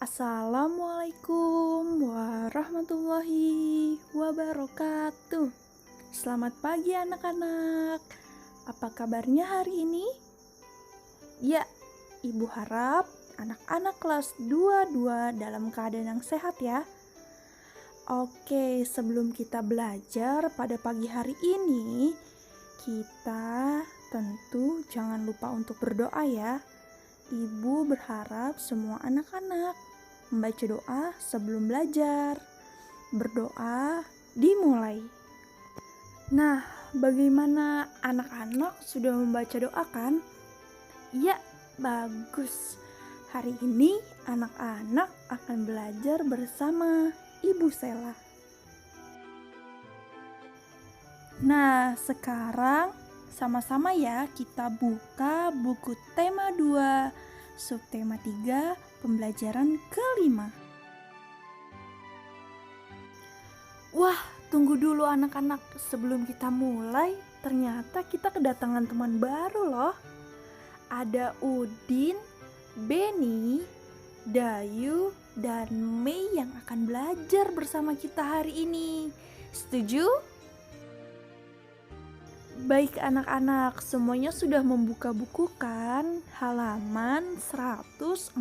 Assalamualaikum warahmatullahi wabarakatuh. Selamat pagi anak-anak. Apa kabarnya hari ini? Ya, Ibu harap anak-anak kelas 22 dalam keadaan yang sehat ya. Oke, sebelum kita belajar pada pagi hari ini, kita tentu jangan lupa untuk berdoa ya. Ibu berharap semua anak-anak membaca doa sebelum belajar. Berdoa dimulai. Nah, bagaimana anak-anak sudah membaca doa kan? Ya, bagus. Hari ini anak-anak akan belajar bersama Ibu Sela. Nah, sekarang sama-sama ya kita buka buku tema 2, subtema 3, pembelajaran kelima. Wah, tunggu dulu anak-anak, sebelum kita mulai, ternyata kita kedatangan teman baru loh. Ada Udin, Beni, Dayu, dan Mei yang akan belajar bersama kita hari ini. Setuju? Baik anak-anak, semuanya sudah membuka buku kan? Halaman 148.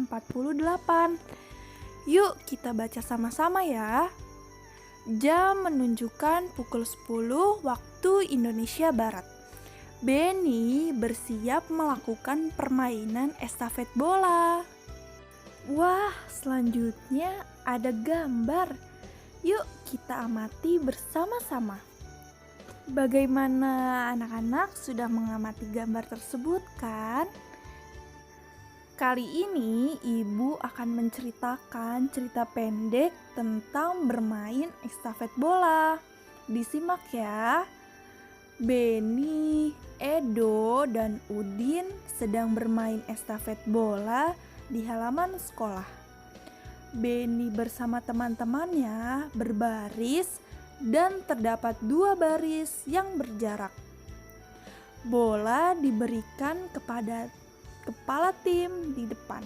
Yuk kita baca sama-sama ya. Jam menunjukkan pukul 10 waktu Indonesia Barat. Beni bersiap melakukan permainan estafet bola. Wah, selanjutnya ada gambar. Yuk kita amati bersama-sama. Bagaimana anak-anak sudah mengamati gambar tersebut kan? Kali ini ibu akan menceritakan cerita pendek tentang bermain estafet bola. Disimak ya. Beni, Edo, dan Udin sedang bermain estafet bola di halaman sekolah. Beni bersama teman-temannya berbaris dan terdapat 2 baris yang berjarak. Bola diberikan kepada kepala tim di depan.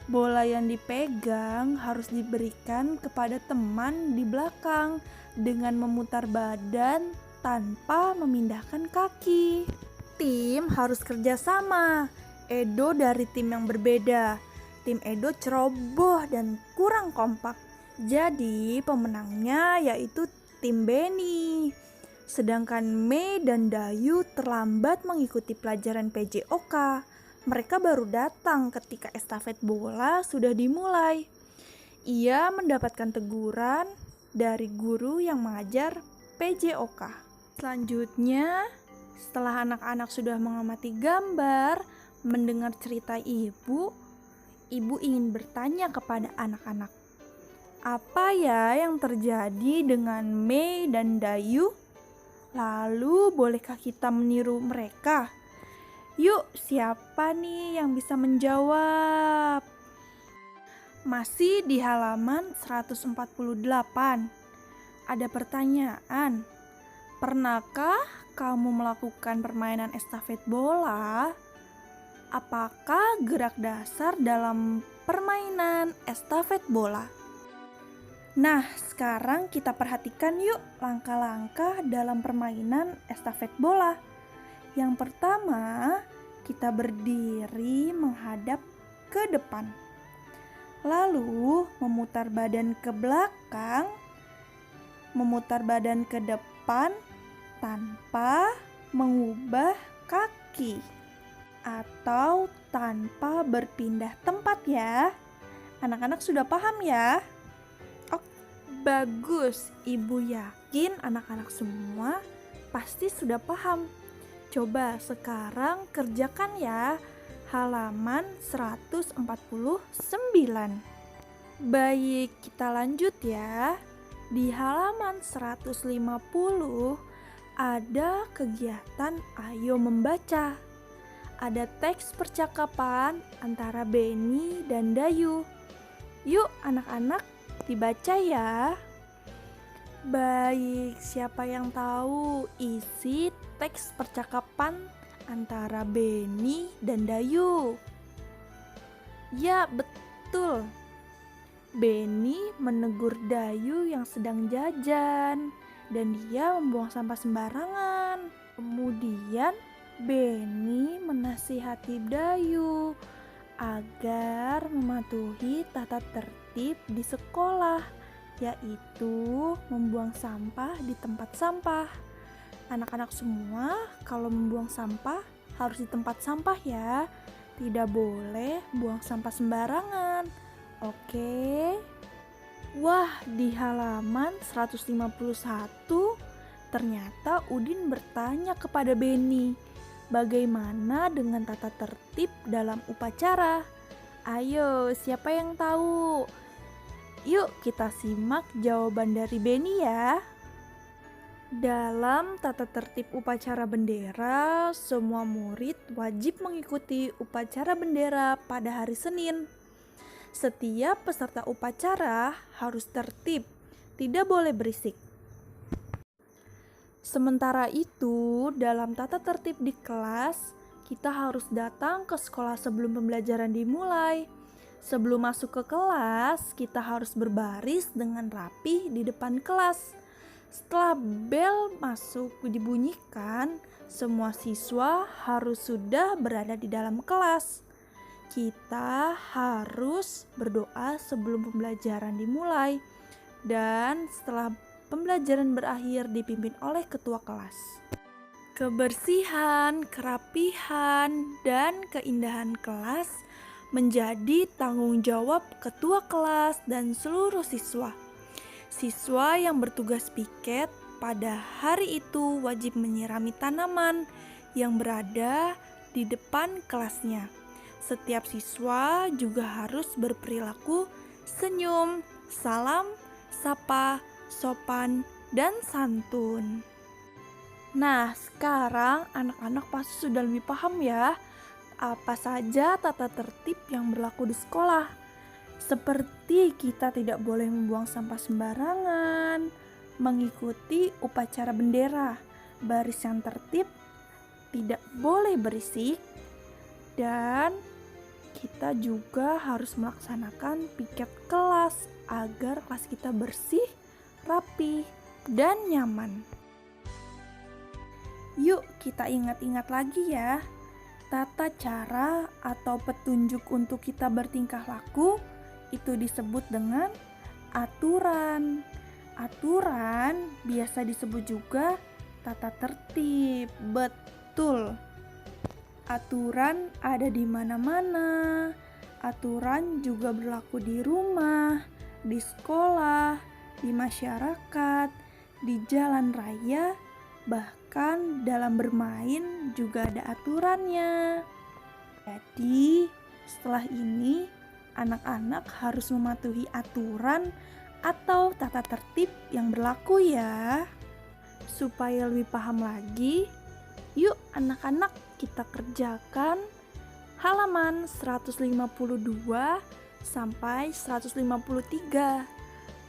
Bola yang dipegang harus diberikan kepada teman di belakang dengan memutar badan tanpa memindahkan kaki. Tim harus kerjasama. Edo dari tim yang berbeda. Tim Edo ceroboh dan kurang kompak. Jadi pemenangnya yaitu tim Beni. Sedangkan Mei dan Dayu terlambat mengikuti pelajaran PJOK. Mereka baru datang ketika estafet bola sudah dimulai. Ia mendapatkan teguran dari guru yang mengajar PJOK. Selanjutnya, setelah anak-anak sudah mengamati gambar, mendengar cerita ibu ingin bertanya kepada anak-anak. Apa ya yang terjadi dengan Mei dan Dayu? Lalu bolehkah kita meniru mereka? Yuk, siapa nih yang bisa menjawab? Masih di halaman 148. Ada pertanyaan. Pernahkah kamu melakukan permainan estafet bola? Apakah gerak dasar dalam permainan estafet bola? Nah, sekarang kita perhatikan yuk langkah-langkah dalam permainan estafet bola. Yang pertama, kita berdiri menghadap ke depan. Lalu, memutar badan ke belakang, memutar badan ke depan tanpa mengubah kaki atau tanpa berpindah tempat ya. Anak-anak sudah paham ya? Bagus, ibu yakin anak-anak semua pasti sudah paham. Coba sekarang kerjakan ya, halaman 149. Baik, kita lanjut ya. Di halaman 150 ada kegiatan ayo membaca. Ada teks percakapan antara Beni dan Dayu. Yuk anak-anak, dibaca ya. Baik, siapa yang tahu isi teks percakapan antara Beni dan Dayu? Ya, betul. Betul. Benny menegur Dayu yang sedang jajan dan dia membuang sampah sembarangan. Kemudian Benny menasihati Dayu agar mematuhi tata tertib di sekolah, yaitu membuang sampah di tempat sampah. Anak-anak semua kalau membuang sampah harus di tempat sampah ya. Tidak boleh buang sampah sembarangan. Oke. Wah, di halaman 151 ternyata Udin bertanya kepada Benny, bagaimana dengan tata tertib dalam upacara? Ayo, siapa yang tahu? Yuk kita simak jawaban dari Benny ya. Dalam tata tertib upacara bendera, semua murid wajib mengikuti upacara bendera pada hari Senin. Setiap peserta upacara harus tertib, tidak boleh berisik. Sementara itu, dalam tata tertib di kelas, kita harus datang ke sekolah sebelum pembelajaran dimulai. Sebelum masuk ke kelas, kita harus berbaris dengan rapi di depan kelas. Setelah bel masuk dibunyikan, semua siswa harus sudah berada di dalam kelas. Kita harus berdoa sebelum pembelajaran dimulai dan setelah pembelajaran berakhir dipimpin oleh ketua kelas. Kebersihan, kerapihan, dan keindahan kelas menjadi tanggung jawab ketua kelas dan seluruh siswa. Siswa yang bertugas piket pada hari itu wajib menyirami tanaman yang berada di depan kelasnya. Setiap siswa juga harus berperilaku senyum, salam, sapa, sopan, dan santun. Nah, sekarang anak-anak pasti sudah lebih paham ya apa saja tata tertib yang berlaku di sekolah. Seperti kita tidak boleh membuang sampah sembarangan, mengikuti upacara bendera, baris yang tertib, tidak boleh berisik, dan kita juga harus melaksanakan piket kelas agar kelas kita bersih, rapi, dan nyaman. Yuk kita ingat-ingat lagi ya, tata cara atau petunjuk untuk kita bertingkah laku itu disebut dengan aturan. Aturan biasa disebut juga tata tertib. Betul. Aturan ada di mana-mana. Aturan juga berlaku di rumah, di sekolah, di masyarakat, di jalan raya, bahkan dalam bermain juga ada aturannya. Jadi, setelah ini anak-anak harus mematuhi aturan atau tata tertib yang berlaku ya. Supaya lebih paham lagi, yuk anak-anak kita kerjakan halaman 152 sampai 153.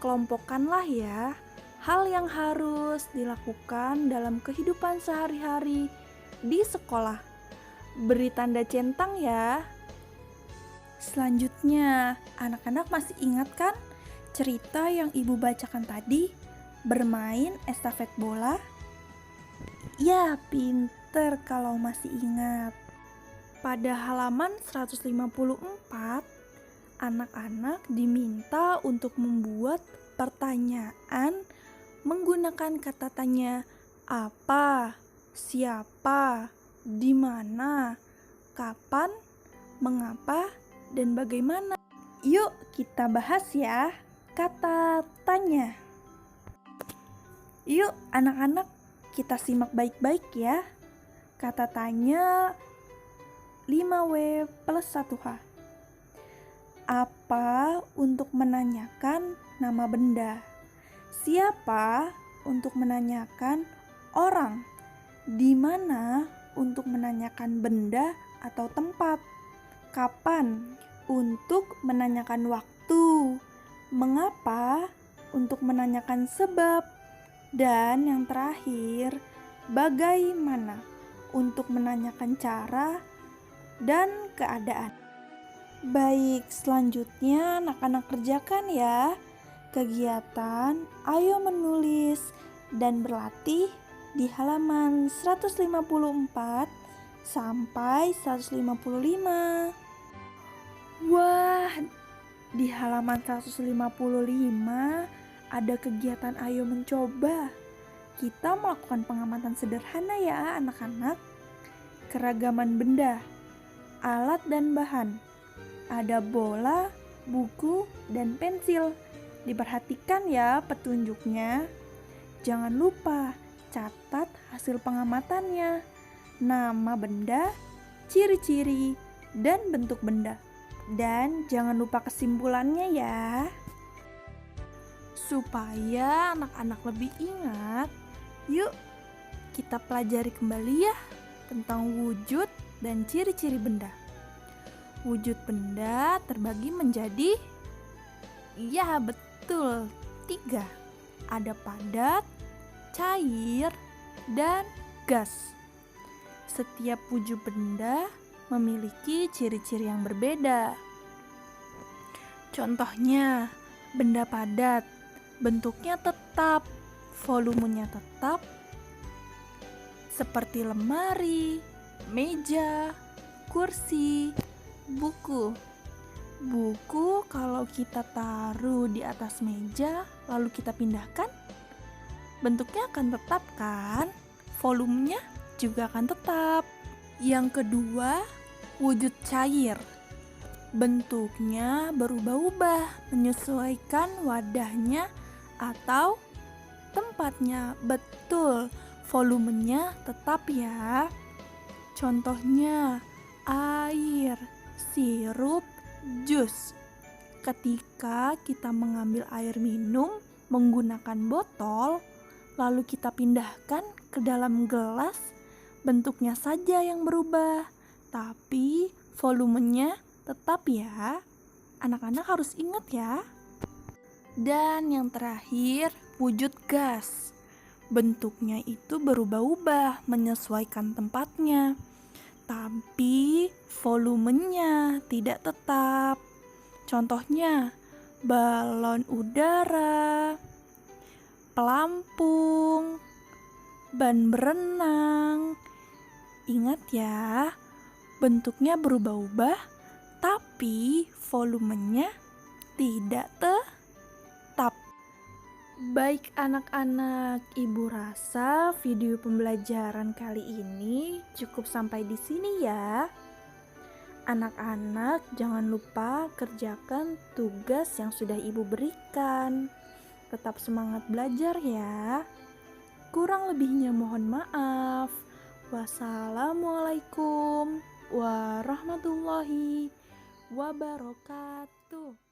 Kelompokkanlah ya hal yang harus dilakukan dalam kehidupan sehari-hari di sekolah. Beri tanda centang ya. Selanjutnya, anak-anak masih ingat kan cerita yang ibu bacakan tadi? Bermain estafet bola? Ya, pinter kalau masih ingat. Pada halaman 154, anak-anak diminta untuk membuat pertanyaan menggunakan kata tanya apa, siapa, di mana, kapan, mengapa, dan bagaimana. Yuk kita bahas ya kata tanya. Yuk anak-anak kita simak baik-baik ya. Kata tanya 5W plus 1H. Apa untuk menanyakan nama benda? Siapa untuk menanyakan orang? Di mana untuk menanyakan benda atau tempat? Kapan untuk menanyakan waktu? Mengapa untuk menanyakan sebab? Dan yang terakhir, bagaimana untuk menanyakan cara dan keadaan. Baik, selanjutnya anak-anak kerjakan ya kegiatan ayo menulis dan berlatih di halaman 154 sampai 155. Wah, di halaman 155 ada kegiatan ayo mencoba. Kita melakukan pengamatan sederhana ya anak-anak. Keragaman benda, alat dan bahan. Ada bola, buku, dan pensil. Diperhatikan ya petunjuknya. Jangan lupa catat hasil pengamatannya. Nama benda, ciri-ciri, dan bentuk benda. Dan jangan lupa kesimpulannya ya. Supaya anak-anak lebih ingat, yuk kita pelajari kembali ya tentang wujud dan ciri-ciri benda. Wujud benda terbagi menjadi, ya betul, 3. Ada padat, cair, dan gas. Setiap wujud benda memiliki ciri-ciri yang berbeda. Contohnya, benda padat, bentuknya tetap, volumenya tetap, seperti lemari, meja, kursi, buku. Buku kalau kita taruh di atas meja lalu kita pindahkan, bentuknya akan tetap kan? Volumenya juga akan tetap. Yang kedua, wujud cair. Bentuknya berubah-ubah menyesuaikan wadahnya atau tempatnya. Betul, volumenya tetap ya. Contohnya air, sirup, jus. Ketika kita mengambil air minum menggunakan botol, lalu kita pindahkan ke dalam gelas, bentuknya saja yang berubah, tapi volumenya tetap ya. Anak-anak harus ingat ya. Dan yang terakhir, wujud gas. Bentuknya itu berubah-ubah menyesuaikan tempatnya, tapi volumenya tidak tetap. Contohnya, balon udara, pelampung, ban berenang. Ingat ya, bentuknya berubah-ubah, tapi volumenya tidak tetap. Baik anak-anak, ibu rasa video pembelajaran kali ini cukup sampai di sini ya. Anak-anak jangan lupa kerjakan tugas yang sudah ibu berikan. Tetap semangat belajar ya. Kurang lebihnya mohon maaf. Wassalamualaikum warahmatullahi wabarakatuh.